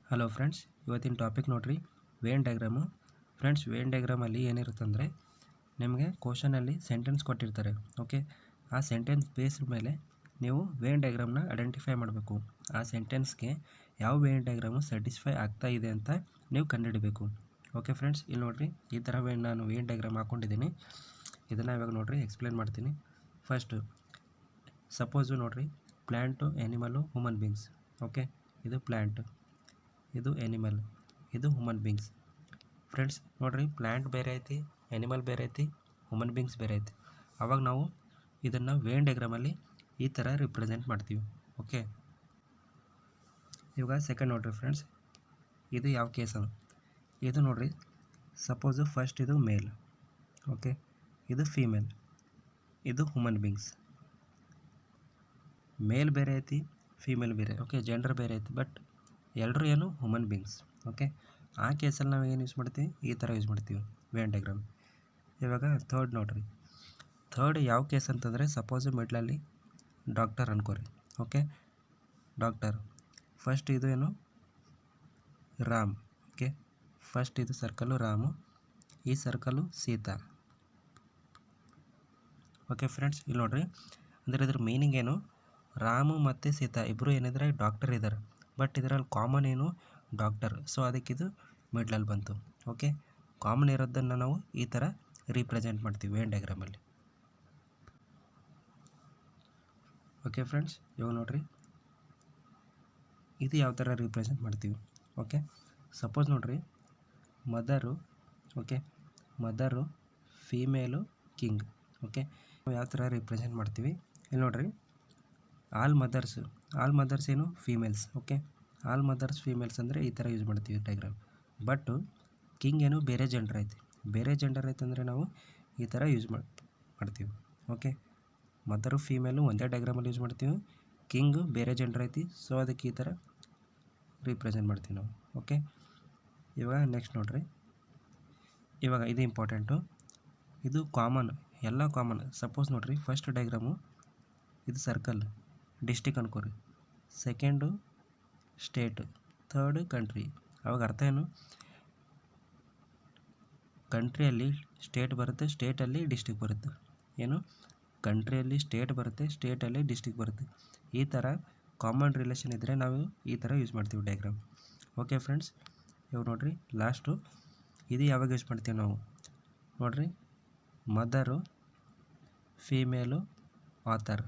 Hello friends, ಇವತ್ತಿನ topic ನೋಡ್ರಿ vane diagram. Friends, vane ಡಯಾಗ್ರಾಮಲ್ಲಿ ಏನಿರುತ್ತಂದರೆ ನಿಮಗೆ ಕ್ವಶನಲ್ಲಿ ಸೆಂಟೆನ್ಸ್ ಕೊಟ್ಟಿರ್ತಾರೆ. ಓಕೆ, ಆ ಸೆಂಟೆನ್ಸ್ ಬೇಸ್ ಮೇಲೆ ನೀವು ವೇನ್ ಡಯಾಗ್ರಾಮ್ನ ಐಡೆಂಟಿಫೈ ಮಾಡಬೇಕು. ಆ ಸೆಂಟೆನ್ಸ್ಗೆ ಯಾವ ವೇನ್ ಡಯಾಗ್ರಾಮು ಸ್ಯಾಟಿಸ್ಫೈ ಆಗ್ತಾ ಇದೆ ಅಂತ ನೀವು ಕಂಡುಹಿಡಬೇಕು. ಓಕೆ ಫ್ರೆಂಡ್ಸ್, ಇಲ್ಲಿ ನೋಡಿರಿ ಈ ಥರ ನಾನು ವೇನ್ ಡಯಾಗ್ರಾಮ್ ಹಾಕ್ಕೊಂಡಿದ್ದೀನಿ. ಇದನ್ನು ಇವಾಗ ನೋಡಿರಿ ಎಕ್ಸ್ಪ್ಲೇನ್ ಮಾಡ್ತೀನಿ. ಫಸ್ಟು ಸಪೋಸು ನೋಡಿರಿ, ಪ್ಲ್ಯಾಂಟು, ಆ್ಯನಿಮಲು, ಹ್ಯೂಮನ್ ಬೀಯಿಂಗ್ಸ್. ಓಕೆ, ಇದು ಪ್ಲ್ಯಾಂಟ್, ಇದು ಆ್ಯನಿಮಲ್, ಇದು ಹ್ಯೂಮನ್ ಬೀಯಿಂಗ್ಸ್. ಫ್ರೆಂಡ್ಸ್ ನೋಡಿರಿ, ಪ್ಲ್ಯಾಂಟ್ ಬೇರೆ ಐತಿ, ಆ್ಯನಿಮಲ್ ಬೇರೆ ಐತಿ, ಹ್ಯೂಮನ್ ಬೀಯಿಂಗ್ಸ್ ಬೇರೆ ಐತಿ. ಆವಾಗ ನಾವು ಇದನ್ನು ವೇನ್ ಡಯಾಗ್ರಾಮಲ್ಲಿ ಈ ಥರ ರಿಪ್ರೆಸೆಂಟ್ ಮಾಡ್ತೀವಿ. ಓಕೆ, ಇವಾಗ ಸೆಕೆಂಡ್ ನೋಡಿರಿ ಫ್ರೆಂಡ್ಸ್, ಇದು ಯಾವ ಕೇಸ್ ಅದು. ಇದು ನೋಡಿರಿ, ಸಪೋಸು ಫಸ್ಟ್ ಇದು ಮೇಲ್, ಓಕೆ, ಇದು ಫೀಮೇಲ್, ಇದು ಹ್ಯೂಮನ್ ಬೀಯಿಂಗ್ಸ್. ಮೇಲ್ ಬೇರೆ ಐತಿ, ಫೀಮೇಲ್ ಬೇರೆ, ಓಕೆ, ಜೆಂಡರ್ ಬೇರೆ ಐತಿ, ಬಟ್ ಎಲ್ಲರೂ ಏನು ಹ್ಯೂಮನ್ ಬೀಯಿಂಗ್ಸ್. ಓಕೆ, ಆ ಕೇಸಲ್ಲಿ ನಾವು ಏನು ಯೂಸ್ ಮಾಡ್ತೀವಿ, ಈ ಥರ ಯೂಸ್ ಮಾಡ್ತೀವಿ ವೇನ್ ಡಯಾಗ್ರಾಮ್. ಇವಾಗ ಥರ್ಡ್ ನೋಡಿರಿ, ಥರ್ಡ್ ಯಾವ ಕೇಸ್ ಅಂತಂದರೆ ಸಪೋಸು ಮಿಡ್ಲಲ್ಲಿ ಡಾಕ್ಟರ್ ಅನ್ಕೋರಿ. ಓಕೆ, ಡಾಕ್ಟರ್ ಫಸ್ಟ್ ಇದು ಏನು ರಾಮ್. ಓಕೆ, ಫಸ್ಟ್ ಇದು ಸರ್ಕಲ್ಲು ರಾಮು, ಈ ಸರ್ಕಲ್ಲು ಸೀತಾ. ಓಕೆ ಫ್ರೆಂಡ್ಸ್, ಇಲ್ಲಿ ನೋಡಿರಿ, ಅಂದರೆ ಇದ್ರ ಮೀನಿಂಗ್ ಏನು, ರಾಮು ಮತ್ತು ಸೀತಾ ಇಬ್ಬರು ಏನಿದ್ರೆ ಡಾಕ್ಟರ್ ಇದ್ದಾರೆ, ಬಟ್ ಇದರಲ್ಲಿ ಕಾಮನ್ ಏನು ಡಾಕ್ಟರ್. ಸೊ ಅದಕ್ಕಿದು ಮಿಡ್ಲಲ್ಲಿ ಬಂತು. ಓಕೆ, ಕಾಮನ್ ಇರೋದನ್ನು ನಾವು ಈ ಥರ ರೀಪ್ರೆಸೆಂಟ್ ಮಾಡ್ತೀವಿ ವೇನ್ ಡಯಾಗ್ರಾಮಲ್ಲಿ. ಓಕೆ ಫ್ರೆಂಡ್ಸ್, ಇವಾಗ ನೋಡಿರಿ ಇದು ಯಾವ ಥರ ರೀಪ್ರೆಸೆಂಟ್ ಮಾಡ್ತೀವಿ. ಓಕೆ, ಸಪೋಸ್ ನೋಡಿರಿ, mother, okay, mother, female, king. Okay, ಯಾವ ಥರ ರೀಪ್ರೆಸೆಂಟ್ ಮಾಡ್ತೀವಿ, ಇಲ್ಲಿ ನೋಡಿರಿ, ಆಲ್ ಮದರ್ಸ್ ಏನು females. Okay, all mothers females ಅಂದರೆ ಈ ಥರ ಯೂಸ್ ಮಾಡ್ತೀವಿ ಡಯಾಗ್ರಾಮ್. ಬಟ್ ಕಿಂಗ್ ಏನು ಬೇರೆ ಜೆಂಡರ್ ಐತಿ, ಬೇರೆ ಜೆಂಡರ್ ಐತೆ ಅಂದರೆ ನಾವು ಈ ಥರ ಯೂಸ್ ಮಾಡ್ತೀವಿ. ಓಕೆ, ಮದರು ಫೀಮೇಲು ಒಂದೇ ಡಯಾಗ್ರಾಮಲ್ಲಿ ಯೂಸ್ ಮಾಡ್ತೀವಿ, ಕಿಂಗು ಬೇರೆ ಜೆಂಡರ್ ಐತಿ, ಸೊ ಅದಕ್ಕೆ ಈ ಥರ ರೀಪ್ರೆಸೆಂಟ್ ಮಾಡ್ತೀವಿ ನಾವು. ಓಕೆ, ಇವಾಗ ನೆಕ್ಸ್ಟ್ ನೋಡಿರಿ, ಇವಾಗ ಇದು ಇಂಪಾರ್ಟೆಂಟು, ಇದು ಕಾಮನ್, ಎಲ್ಲ ಕಾಮನ್. ಸಪೋಸ್ ನೋಡಿರಿ, ಫಸ್ಟ್ ಡಯಾಗ್ರಾಮು ಇದು ಸರ್ಕಲ್ ಡಿಸ್ಟಿಕ್ ಅನ್ಕೋರಿ, ಸೆಕೆಂಡು ಸ್ಟೇಟ್, ಥರ್ಡ್ ಕಂಟ್ರಿ. ಅವಾಗ ಅರ್ಥ ಏನು, ಕಂಟ್ರಿಯಲ್ಲಿ ಸ್ಟೇಟ್ ಬರುತ್ತೆ, ಸ್ಟೇಟಲ್ಲಿ ಡಿಸ್ಟಿಕ್ ಬರುತ್ತೆ. ಏನು, ಕಂಟ್ರಿಯಲ್ಲಿ ಸ್ಟೇಟ್ ಬರುತ್ತೆ, ಸ್ಟೇಟಲ್ಲಿ ಡಿಸ್ಟಿಕ್ ಬರುತ್ತೆ. ಈ ಥರ ಕಾಮನ್ ರಿಲೇಷನ್ ಇದ್ದರೆ ನಾವು ಈ ಥರ ಯೂಸ್ ಮಾಡ್ತೀವಿ ಡಯಾಗ್ರಾಮ್. ಓಕೆ ಫ್ರೆಂಡ್ಸ್, ಇವಾಗ ನೋಡಿರಿ ಲಾಸ್ಟು, ಇದು ಯಾವಾಗ ಯೂಸ್ ಮಾಡ್ತೀವಿ ನಾವು ನೋಡಿರಿ, ಮದರು, ಫೀಮೇಲು, ಆಥರ್.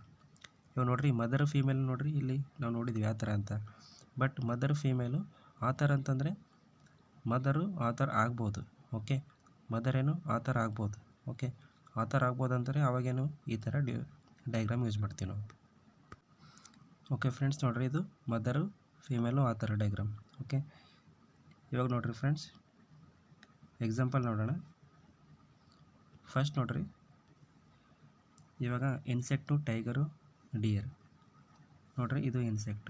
ಇವಾಗ ನೋಡಿರಿ, ಮದರು ಫೀಮೇಲ್ ನೋಡಿರಿ, ಇಲ್ಲಿ ನಾವು ನೋಡಿದ್ವಿ ಯಾವ ಥರ ಅಂತ. ಬಟ್ ಮದರು ಫೀಮೇಲು, ಆಥರ್ ಅಂತಂದರೆ ಮದರು ಆಥರ್ ಆಗ್ಬೋದು. ಓಕೆ, ಮದರೇನು ಆಥರ್ ಆಗ್ಬೋದು. ಓಕೆ, ಆಥರ್ ಆಗ್ಬೋದು ಅಂತಾರೆ, ಅವಾಗೇನು ಈ ಥರ ಡಯಾಗ್ರಾಮ್ ಯೂಸ್ ಮಾಡ್ತೀವಿ ನಾವು. ಓಕೆ ಫ್ರೆಂಡ್ಸ್, ನೋಡಿರಿ ಇದು mother, female, author diagram. Okay, ಇವಾಗ ನೋಡಿರಿ ಫ್ರೆಂಡ್ಸ್, ಎಕ್ಸಾಂಪಲ್ ನೋಡೋಣ. ಫಸ್ಟ್ ನೋಡಿರಿ, ಇವಾಗ ಇನ್ಸೆಕ್ಟು, ಟೈಗರು, ಡಿಯರ್. ನೋಡಿರಿ, ಇದು ಇನ್ಸೆಕ್ಟ್,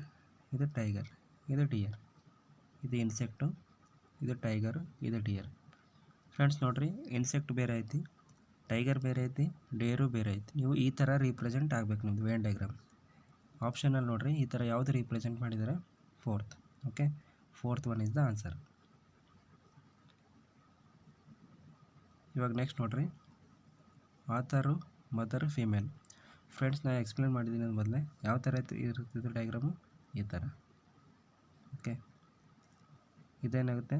ಇದು ಟೈಗರ್, ಇದು ಡಿಯರ್. ಇದು ಇನ್ಸೆಕ್ಟು, ಇದು ಟೈಗರು, ಇದು ಡಿಯರ್. ಫ್ರೆಂಡ್ಸ್ ನೋಡಿರಿ, ಇನ್ಸೆಕ್ಟ್ ಬೇರೆ ಐತಿ, ಟೈಗರ್ ಬೇರೆ ಐತಿ, ಡಿಯರು ಬೇರೆ ಐತಿ. ನೀವು ಈ ಥರ ರೀಪ್ರೆಸೆಂಟ್ ಆಗಬೇಕು ನಿಮ್ಮದು ವೇನ್ ಡಯಾಗ್ರಾಮ್. ಆಪ್ಷನಲ್ಲಿ ನೋಡಿರಿ, ಈ ಥರ ಯಾವುದು ರೀಪ್ರೆಸೆಂಟ್ ಮಾಡಿದರೆ fourth. Okay, fourth one is the answer. ಇವಾಗ ನೆಕ್ಸ್ಟ್ ನೋಡಿರಿ, ಆಥರು, ಮದರು, ಫೀಮೇಲ್. ಫ್ರೆಂಡ್ಸ್, ನಾನು ಎಕ್ಸ್ಪ್ಲೇನ್ ಮಾಡಿದ್ದೀನಿ ಅಂದ ಬದಲೇ ಯಾವ ಥರ ಇರುತ್ತಿದ್ದು ಡಯಾಗ್ರಾಮು ಈ ಥರ. ಓಕೆ, ಇದೇನಾಗುತ್ತೆ,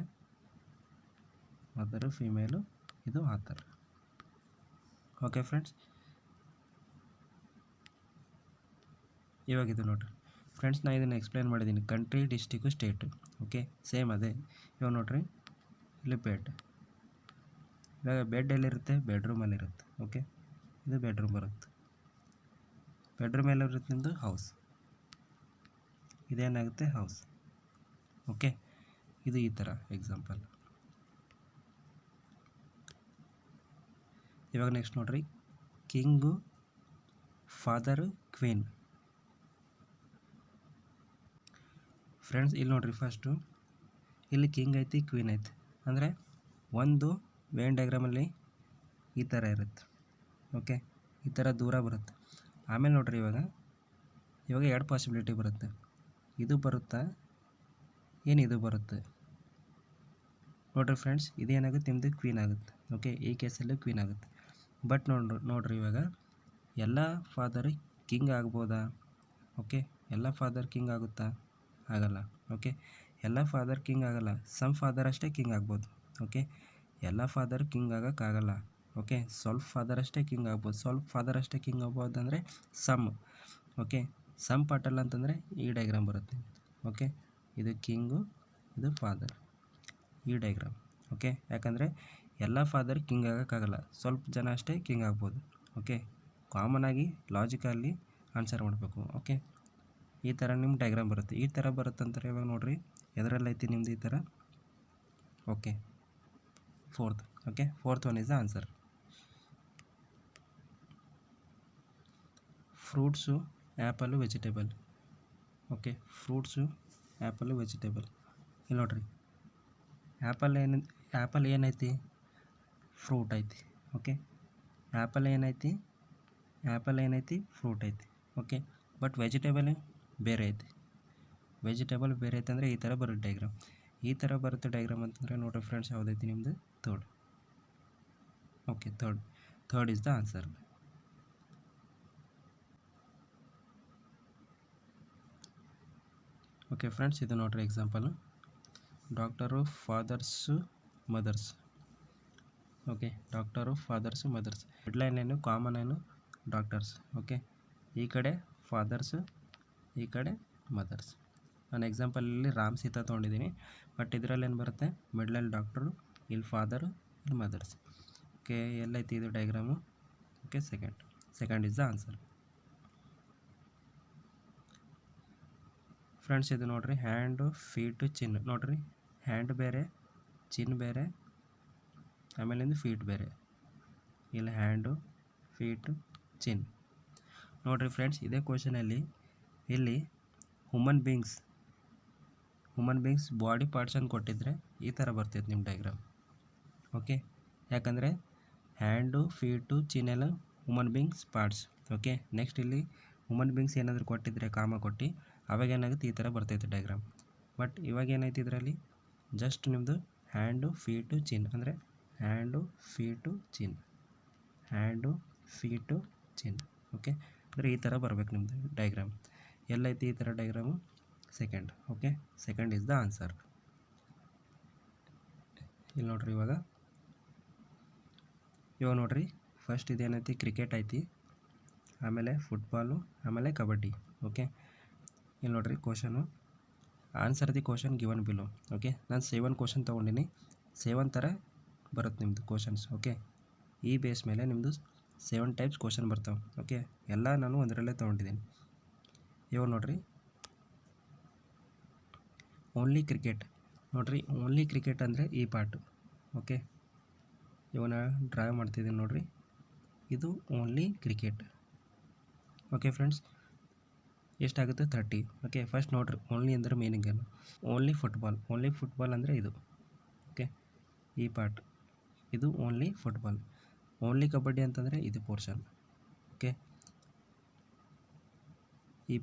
ಮದರು, ಫೀಮೇಲು, ಇದು ಆಥರ್. ಓಕೆ ಫ್ರೆಂಡ್ಸ್, ಇವಾಗ ಇದು ನೋಡಿರಿ ಫ್ರೆಂಡ್ಸ್, ನಾನು ಇದನ್ನು ಎಕ್ಸ್ಪ್ಲೇನ್ ಮಾಡಿದ್ದೀನಿ, country, district, state. Okay, same ಅದೇ. ಇವಾಗ ನೋಡಿರಿ, ಇಲ್ಲಿ ಬೆಡ್. ಇವಾಗ ಬೆಡ್ ಎಲ್ಲಿರುತ್ತೆ, ಬೆಡ್ರೂಮಲ್ಲಿರುತ್ತೆ. ಓಕೆ, ಇದು ಬೆಡ್ರೂಮ್ ಬರುತ್ತೆ. ಬೆಡ್ರೂಮ್ ಎಲ್ಲಿರುತ್ತೆ ನಿಮ್ಮದು, ಹೌಸ್. ಇದೇನಾಗುತ್ತೆ, ಹೌಸ್. ಓಕೆ, ಇದು ಈ ಥರ ಎಕ್ಸಾಂಪಲ್. ಇವಾಗ ನೆಕ್ಸ್ಟ್ ನೋಡಿರಿ, ಕಿಂಗು, ಫಾದರು, ಕ್ವೀನ್. ಫ್ರೆಂಡ್ಸ್, ಇಲ್ಲಿ ನೋಡಿರಿ, ಫಸ್ಟು ಇಲ್ಲಿ ಕಿಂಗ್ ಐತಿ, ಕ್ವೀನ್ ಐತಿ, ಅಂದರೆ ಒಂದು ವೇನ್ ಡಯಾಗ್ರಾಮಲ್ಲಿ ಈ ಥರ ಇರುತ್ತೆ. ಓಕೆ, ಈ ಥರ ದೂರ ಬರುತ್ತೆ. ಆಮೇಲೆ ನೋಡಿರಿ, ಇವಾಗ ಎರಡು ಪಾಸಿಬಿಲಿಟಿ ಬರುತ್ತೆ. ಇದು ಬರುತ್ತಾ, ಏನು ಇದು ಬರುತ್ತೆ ನೋಡಿರಿ ಫ್ರೆಂಡ್ಸ್, ಇದೇನಾಗುತ್ತೆ ನಿಮ್ಮದು ಕ್ವೀನ್ ಆಗುತ್ತೆ. ಓಕೆ, ಈ ಕೇಸಲ್ಲಿ ಕ್ವೀನ್ ಆಗುತ್ತೆ. ಬಟ್ ನೋಡ್ರಿ ಇವಾಗ ಎಲ್ಲ ಫಾದರ್ ಕಿಂಗ್ ಆಗ್ಬೋದಾ? ಓಕೆ, ಎಲ್ಲ ಫಾದರ್ ಕಿಂಗ್ ಆಗುತ್ತಾ? ಆಗಲ್ಲ. ಓಕೆ, ಎಲ್ಲ ಫಾದರ್ ಕಿಂಗ್ ಆಗಲ್ಲ, ಸಮ್ ಫಾದರ್ ಅಷ್ಟೇ ಕಿಂಗ್ ಆಗ್ಬೋದು. ಓಕೆ, ಎಲ್ಲ ಫಾದರ್ ಕಿಂಗ್ ಆಗೋಕ್ಕಾಗಲ್ಲ. ಓಕೆ, ಸ್ವಲ್ಪ ಫಾದರ್ ಅಷ್ಟೇ ಕಿಂಗ್ ಆಗ್ಬೋದು. ಸ್ವಲ್ಪ ಫಾದರ್ ಅಷ್ಟೇ ಕಿಂಗ್ ಆಗ್ಬೋದು ಅಂದರೆ ಸಮ್. ಓಕೆ, ಸಮ್ ಪಾರ್ಟಲ್ಲ ಅಂತಂದರೆ ಈ ಡೈಗ್ರಾಮ್ ಬರುತ್ತೆ. ಓಕೆ, ಇದು ಕಿಂಗು, ಇದು ಫಾದರ್, ಈ ಡೈಗ್ರಾಮ್. ಓಕೆ, ಯಾಕಂದರೆ ಎಲ್ಲ ಫಾದರ್ ಕಿಂಗ್ ಆಗೋಕ್ಕಾಗಲ್ಲ, ಸ್ವಲ್ಪ ಜನ ಅಷ್ಟೇ ಕಿಂಗ್ ಆಗ್ಬೋದು. ಓಕೆ, ಕಾಮನಾಗಿ ಲಾಜಿಕಲ್ಲಿ ಆನ್ಸರ್ ಮಾಡಬೇಕು. ಓಕೆ, ಈ ಥರ ನಿಮ್ಮ ಡೈಗ್ರಾಮ್ ಬರುತ್ತೆ. ಈ ಥರ ಬರುತ್ತಂತಾರೆ ಇವಾಗ ನೋಡಿರಿ ಎದರಲ್ಲೈತಿ ನಿಮ್ಮದು ಈ ಥರ. Okay, fourth. Okay, fourth one is the answer. Fruits, apple, vegetable. Okay, fruits, apple, vegetable. ಇಲ್ಲಿ ನೋಡಿರಿ ಆ್ಯಪಲ್ ಏನೈತಿ? ಫ್ರೂಟ್ ಐತಿ. ಓಕೆ, ಆ್ಯಪಲ್ ಏನೈತಿ? ಫ್ರೂಟ್ ಐತಿ. ಓಕೆ, ಬಟ್ ವೆಜಿಟೇಬಲ್ ಬೇರೆ ಐತಿ. ವೆಜಿಟೇಬಲ್ ಬೇರೆ ಐತೆ ಅಂದರೆ ಈ ಥರ ಬರುತ್ತೆ ಡೈಗ್ರಾಮ್. ಈ ಥರ ಬರುತ್ತೆ ಡೈಗ್ರಾಮ್ ಅಂತಂದರೆ ನೋಡಿರಿ ಫ್ರೆಂಡ್ಸ್, ಯಾವುದೈತಿ ನಿಮ್ಮದು? Third. Okay, third is the answer. Okay friends, ಇದು ನೋಡಿರಿ example. Doctor, fathers, mothers. Okay, doctor, fathers, mothers. Midline ಏನು, ಕಾಮನ್ ಏನು? ಡಾಕ್ಟರ್ಸ್. ಓಕೆ, ಈ ಕಡೆ ಫಾದರ್ಸು, ಈ ಕಡೆ ಮದರ್ಸ್. ನಾನು ಎಕ್ಸಾಂಪಲಲ್ಲಿ ರಾಮ್ ಸೀತಾ ತೊಗೊಂಡಿದ್ದೀನಿ. ಬಟ್ ಇದರಲ್ಲಿ ಏನು ಬರುತ್ತೆ? ಮಿಡ್ಲಲ್ಲಿ ಡಾಕ್ಟರು, ಇಲ್ಲಿ ಫಾದರು, ಇಲ್ಲಿ ಮದರ್ಸ್. ಓಕೆ, ಎಲ್ಲೈತಿ ಇದು diagram? Okay, second is the answer. Friends, ಇದು ನೋಡಿರಿ ಹ್ಯಾಂಡು, ಫೀಟು, ಚಿನ್. ನೋಡಿರಿ ಹ್ಯಾಂಡ್ ಬೇರೆ, ಚಿನ್ ಬೇರೆ, ಆಮೇಲಿಂದ ಫೀಟ್ ಬೇರೆ. ಇಲ್ಲಿ ಹ್ಯಾಂಡು, ಫೀಟು, ಚಿನ್. ನೋಡಿರಿ ಫ್ರೆಂಡ್ಸ್, ಇದೇ ಕ್ವಶನಲ್ಲಿ ಇಲ್ಲಿ ಹ್ಯೂಮನ್ ಬೀಯಿಂಗ್ಸ್ ಬಾಡಿ ಪಾರ್ಟ್ಸ್ ಅಂತ ಕೊಟ್ಟಿದ್ರೆ ಈ ಥರ ಬರ್ತೈತೆ ನಿಮ್ಮ ಡೈಗ್ರಾಮ್. ಓಕೆ, ಯಾಕಂದರೆ ಹ್ಯಾಂಡು, ಫೀಟು, ಚಿನ್ ಎಲ್ಲ human beings parts. Okay, next ಇಲ್ಲಿ ಹ್ಯೂಮನ್ ಬೀಯಿಂಗ್ಸ್ ಏನಾದರೂ ಕೊಟ್ಟಿದ್ರೆ ಕಾಮ ಕೊಟ್ಟು ಅವಾಗ ಏನಾಗುತ್ತೆ ಈ ಥರ ಬರ್ತೈತೆ ಡೈಗ್ರಾಮ್. ಬಟ್ ಇವಾಗ ಏನೈತಿ ಇದರಲ್ಲಿ ಜಸ್ಟ್ ನಿಮ್ಮದು ಹ್ಯಾಂಡು, ಫೀಟು, ಚಿನ್ ಅಂದರೆ ಹ್ಯಾಂಡು, ಫೀಟು, ಚಿನ್, ಹ್ಯಾಂಡು, ಫೀಟು, ಚಿನ್. ಓಕೆ, ಅಂದರೆ ಈ ಥರ ಬರಬೇಕು ನಿಮ್ಮದು ಡೈಗ್ರಾಮ್. ಎಲ್ಲೈತಿ ಈ ಥರ diagram? Second. Okay, second is the answer. ಇಲ್ಲಿ ನೋಡ್ರಿ ಇವಾಗ ನೋಡ್ರಿ ಫಸ್ಟ್ ಇದೇನೈತಿ? ಕ್ರಿಕೆಟ್ ಐತಿ, ಆಮೇಲೆ ಫುಟ್ಬಾಲು, ಆಮೇಲೆ ಕಬಡ್ಡಿ. ಓಕೆ, ಇಲ್ಲಿ ನೋಡ್ರಿ question, answer the question given below. Okay, ನಾನು 7 ಕ್ವಶನ್ ತೊಗೊಂಡಿನಿ. 7 ಥರ ಬರುತ್ತೆ ನಿಮ್ಮದು ಕ್ವಶನ್ಸ್. ಓಕೆ, ಈ ಬೇಸ್ ಮೇಲೆ ನಿಮ್ಮದು 7 ಟೈಪ್ಸ್ ಕ್ವಶನ್ ಬರ್ತಾವೆ. ಓಕೆ, ಎಲ್ಲ ನಾನು ಒಂದರಲ್ಲೇ ತೊಗೊಂಡಿದ್ದೀನಿ. ಇವಾಗ ನೋಡಿರಿ ಓನ್ಲಿ ಕ್ರಿಕೆಟ್. ನೋಡಿರಿ ಓನ್ಲಿ ಕ್ರಿಕೆಟ್ ಅಂದರೆ ಈ ಪಾರ್ಟು. ಓಕೆ, ಇವನ್ನ ಡ್ರಾ ಮಾಡ್ತಿದ್ದೀನಿ ನೋಡಿರಿ, ಇದು ಓನ್ಲಿ ಕ್ರಿಕೆಟ್. ಓಕೆ ಫ್ರೆಂಡ್ಸ್, ಎಷ್ಟಾಗುತ್ತೆ? 30. ಓಕೆ, ಫಸ್ಟ್ ನೋಡಿರಿ ಓನ್ಲಿ ಅಂದರೆ ಮೀನಿಂಗ್ ಏನು? ಓನ್ಲಿ ಫುಟ್ಬಾಲ್ ಅಂದರೆ ಇದು. ಓಕೆ, ಈ ಪಾರ್ಟ್ ಇದು ಓನ್ಲಿ ಫುಟ್ಬಾಲ್. ಓನ್ಲಿ ಕಬಡ್ಡಿ ಅಂತಂದರೆ ಇದು ಪೋರ್ಷನ್. ಓಕೆ, ಈ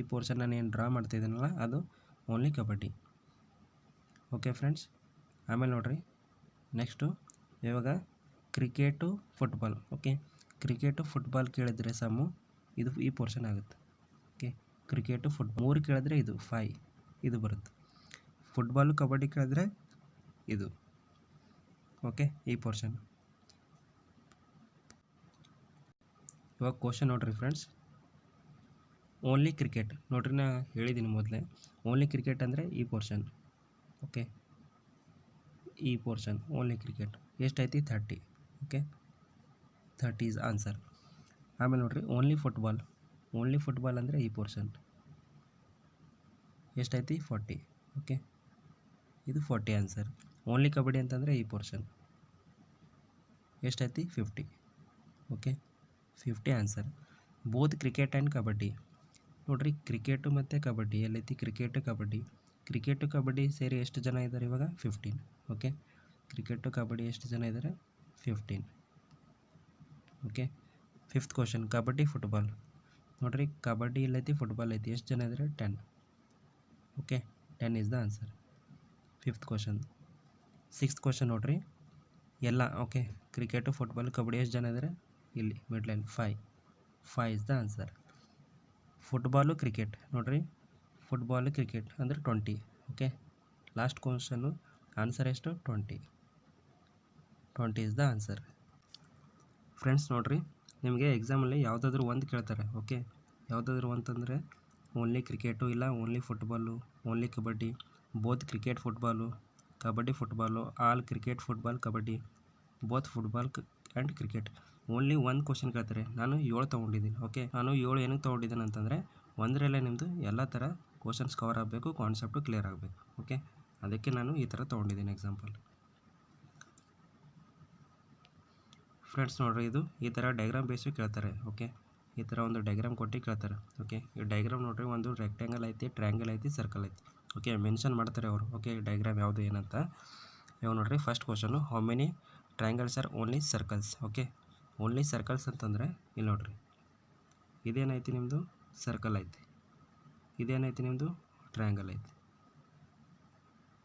ಪೋರ್ಷನ್ ನಾನು ಏನು ಡ್ರಾ ಮಾಡ್ತಿದ್ದೀನಲ್ಲ ಅದು ಓನ್ಲಿ ಕಬಡ್ಡಿ. ಓಕೆ ಫ್ರೆಂಡ್ಸ್, ಆಮೇಲೆ ನೋಡಿರಿ ನೆಕ್ಸ್ಟು ಇವಾಗ cricket, football. Okay, cricket, football ಕೇಳಿದರೆ ಸಮ್ಮು ಇದು ಈ ಪೋರ್ಷನ್ ಆಗುತ್ತೆ. ಓಕೆ, ಕ್ರಿಕೆಟು, 3 ಕೇಳಿದ್ರೆ ಇದು 5 ಇದು ಬರುತ್ತೆ. ಫುಟ್ಬಾಲು, ಕಬಡ್ಡಿ ಕೇಳಿದ್ರೆ ಇದು. ಓಕೆ, ಈ ಪೋರ್ಷನ್. ಇವಾಗ ಕ್ವಶನ್ ನೋಡಿರಿ ಫ್ರೆಂಡ್ಸ್, ಓನ್ಲಿ ಕ್ರಿಕೆಟ್. ನೋಡ್ರಿ ನಾ ಹೇಳಿದ್ದೀನಿ ಮೊದಲೇ, ಓನ್ಲಿ ಕ್ರಿಕೆಟ್ ಅಂದರೆ ಈ ಪೋರ್ಷನ್. ಓಕೆ, ಈ ಪೋರ್ಷನ್ ಓನ್ಲಿ ಕ್ರಿಕೆಟ್ ಎಷ್ಟೈತಿ? 30. Okay, 30 is answer. ಆಮೇಲೆ ನೋಡಿರಿ ಓನ್ಲಿ ಫುಟ್ಬಾಲ್ ಅಂದರೆ ಈ ಪೋರ್ಷನ್ ಎಷ್ಟೈತಿ? 40. ಓಕೆ, ಇದು 40 ಆನ್ಸರ್. ಓನ್ಲಿ ಕಬಡ್ಡಿ ಅಂತಂದರೆ ಈ ಪೋರ್ಷನ್ ಎಷ್ಟೈತಿ? 50. Okay, 50 answer. Both cricket and kabaddi. ನೋಡಿರಿ ಕ್ರಿಕೆಟು ಮತ್ತು ಕಬಡ್ಡಿ ಎಲ್ಲೈತಿ? ಕ್ರಿಕೆಟು ಕಬಡ್ಡಿ ಸೇರಿ ಎಷ್ಟು ಜನ ಇದ್ದಾರೆ ಇವಾಗ? 15. ಓಕೆ, ಕ್ರಿಕೆಟು ಕಬಡ್ಡಿ ಎಷ್ಟು ಜನ ಇದ್ದಾರೆ? 15. Okay, 5th question kabaddi, football. ನೋಡಿರಿ ಕಬಡ್ಡಿ ಎಲ್ಲೈತಿ? ಫುಟ್ಬಾಲ್ ಐತಿ, ಎಷ್ಟು ಜನ ಇದ್ದಾರೆ? 10. Okay, 10 is the answer. 5th question. 6th question ನೋಡ್ರಿ. ಎಲ್ಲ ಓಕೆ ಕ್ರಿಕೆಟು ಫುಟ್ಬಾಲ್ ಕಬಡ್ಡಿ ಎಷ್ಟು ಜನ ಇದ್ದಾರೆ ಇಲ್ಲಿ mid line 5 is the answer. Football cricket ನೋಡ್ರಿ, ಫುಟ್ಬಾಲು ಕ್ರಿಕೆಟ್ ಅಂದರೆ 20. ಓಕೆ ಲಾಸ್ಟ್ ಕ್ವಶನ್ನು ಆನ್ಸರ್ ಎಷ್ಟು 20 is the answer. ಫ್ರೆಂಡ್ಸ್ ನೋಡ್ರಿ, ನಿಮಗೆ ಎಕ್ಸಾಮಲ್ಲಿ ಯಾವುದಾದ್ರೂ ಒಂದು ಕೇಳ್ತಾರೆ. ಓಕೆ ಯಾವುದಾದ್ರೂ ಅಂತಂದರೆ ಓನ್ಲಿ ಕ್ರಿಕೆಟು, ಇಲ್ಲ only football, only kabaddi, both cricket football, kabaddi football, all cricket football kabaddi, both football and cricket, only ಒಂದು ಕ್ವಶನ್ ಕೇಳ್ತಾರೆ. ನಾನು 7 ತೊಗೊಂಡಿದ್ದೀನಿ. ಓಕೆ ನಾನು 7 ಏನಕ್ಕೆ ತೊಗೊಂಡಿದ್ದೀನಿ ಅಂತಂದರೆ ಒಂದರಲ್ಲೇ ನಿಮ್ಮದು ಎಲ್ಲ ಥರ ಕ್ವಶನ್ಸ್ ಕವರ್ ಆಗಬೇಕು, ಕಾನ್ಸೆಪ್ಟು ಕ್ಲಿಯರ್ ಆಗಬೇಕು. ಓಕೆ ಅದಕ್ಕೆ ನಾನು ಈ ಥರ ತೊಗೊಂಡಿದ್ದೀನಿ ಎಕ್ಸಾಂಪಲ್. ಫ್ರೆಂಡ್ಸ್ ನೋಡ್ರಿ, ಇದು ಈ ಥರ ಡೈಗ್ರಾಮ್ ಬೇಸು ಕೇಳ್ತಾರೆ. ಓಕೆ ಈ ಥರ ಒಂದು ಡೈಗ್ರಾಮ್ ಕೊಟ್ಟು ಕೇಳ್ತಾರೆ. ಓಕೆ ಈ ಡೈಗ್ರಾಮ್ ನೋಡ್ರಿ, ಒಂದು ರೆಕ್ಟ್ಯಾಂಗಲ್ ಐತಿ, ಟ್ರ್ಯಾಂಗಲ್ ಐತಿ, ಸರ್ಕಲ್ ಐತಿ. ಓಕೆ ಮೆನ್ಷನ್ ಮಾಡ್ತಾರೆ ಅವರು. ಓಕೆ ಡೈಗ್ರಾಮ್ ಯಾವುದು ಏನಂತ ಇವಾಗ ನೋಡ್ರಿ. First question, how many triangles are only circles. Okay only circles ಅಂತಂದರೆ ಇಲ್ಲಿ ನೋಡ್ರಿ, ಇದೇನೈತಿ ನಿಮ್ಮದು ಸರ್ಕಲ್ ಐತಿ, ಇದೇನೈತಿ ನಿಮ್ಮದು ಟ್ರ್ಯಾಂಗಲ್ ಐತಿ.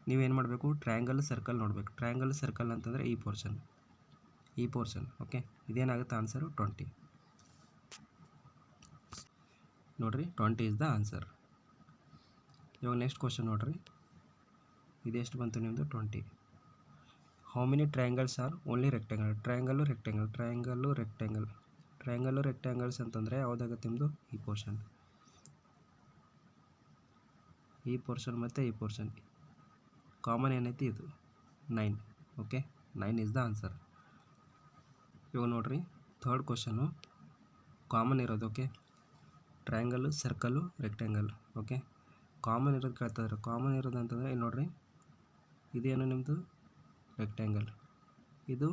ನೀವೇನು ಮಾಡಬೇಕು, ಟ್ರ್ಯಾಂಗಲ್ ಸರ್ಕಲ್ ನೋಡಬೇಕು. ಟ್ರ್ಯಾಂಗಲ್ ಸರ್ಕಲ್ ಅಂತಂದರೆ ಈ ಪೋರ್ಷನ್. ಓಕೆ ಇದೇನಾಗುತ್ತೆ ಆನ್ಸರು 20 ನೋಡ್ರಿ, 20 is the ಆನ್ಸರ್. ಇವಾಗ ನೆಕ್ಸ್ಟ್ ಕ್ವಶನ್ ನೋಡ್ರಿ, ಇದೆಷ್ಟು ಬಂತು ನಿಮ್ಮದು 20. How many triangles are only rectangle. Triangle rectangles ಅಂತಂದರೆ ಯಾವುದಾಗುತ್ತೆ ನಿಮ್ಮದು ಈ ಪೋರ್ಷನ್ ಮತ್ತು ಈ ಪೋರ್ಷನ್ ಕಾಮನ್ ಏನೈತಿ ಇದು 9. Okay 9 is the answer. ಇವಾಗ ನೋಡ್ರಿ, ಥರ್ಡ್ ಕ್ವಶನು ಕಾಮನ್ ಇರೋದು. Okay triangle, circle, rectangle. Okay common ಇರೋದು ಕೇಳ್ತಾಯಿದ್ರು. ಕಾಮನ್ ಇರೋದು ಅಂತಂದರೆ ಇಲ್ಲಿ ನೋಡ್ರಿ, ಇದೇನು ನಿಮ್ಮದು ರೆಕ್ಟ್ಯಾಂಗಲ್, ಇದು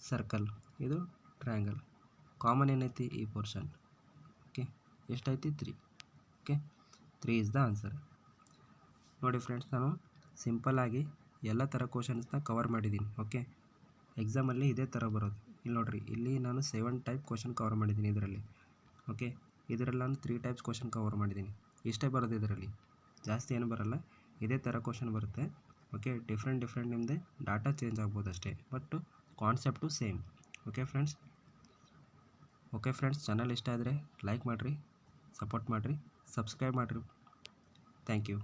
ಸರ್ಕಲ್, ಇದು ಟ್ರಯಾಂಗಲ್. ಕಾಮನ್ ಏನೈತಿ ಈ ಪೋರ್ಷನ್. ಓಕೆ ಎಷ್ಟೈತಿ 3. Okay 3 is the answer. ನೋಡಿ ಫ್ರೆಂಡ್ಸ್, ನಾನು ಸಿಂಪಲ್ಲಾಗಿ ಎಲ್ಲ ಥರ ಕ್ವಶನ್ಸ್ನ ಕವರ್ ಮಾಡಿದ್ದೀನಿ. ಓಕೆ ಎಕ್ಸಾಮಲ್ಲಿ ಇದೇ ಥರ ಬರೋದು. ಇಲ್ಲಿ ನೋಡಿರಿ, ಇಲ್ಲಿ ನಾನು 7 ಟೈಪ್ ಕ್ವಶನ್ ಕವರ್ ಮಾಡಿದ್ದೀನಿ ಇದರಲ್ಲಿ. ಓಕೆ ಇದರಲ್ಲಿ ನಾನು 3 ಟೈಪ್ಸ್ ಕ್ವಶನ್ ಕವರ್ ಮಾಡಿದ್ದೀನಿ. ಇಷ್ಟೇ ಬರೋದು, ಇದರಲ್ಲಿ ಜಾಸ್ತಿ ಏನು ಬರೋಲ್ಲ. ಇದೇ ಥರ ಕ್ವಶನ್ ಬರುತ್ತೆ. ಓಕೆ ಡಿಫ್ರೆಂಟ್ ನಿಮ್ಮದೇ ಡಾಟಾ ಚೇಂಜ್ ಆಗ್ಬೋದು ಅಷ್ಟೇ, but concept same. Okay friends, channel ಇಷ್ಟ ಆದರೆ ಲೈಕ್ ಮಾಡಿರಿ, ಸಪೋರ್ಟ್ ಮಾಡಿರಿ, ಸಬ್ಸ್ಕ್ರೈಬ್ ಮಾಡಿರಿ. Thank you.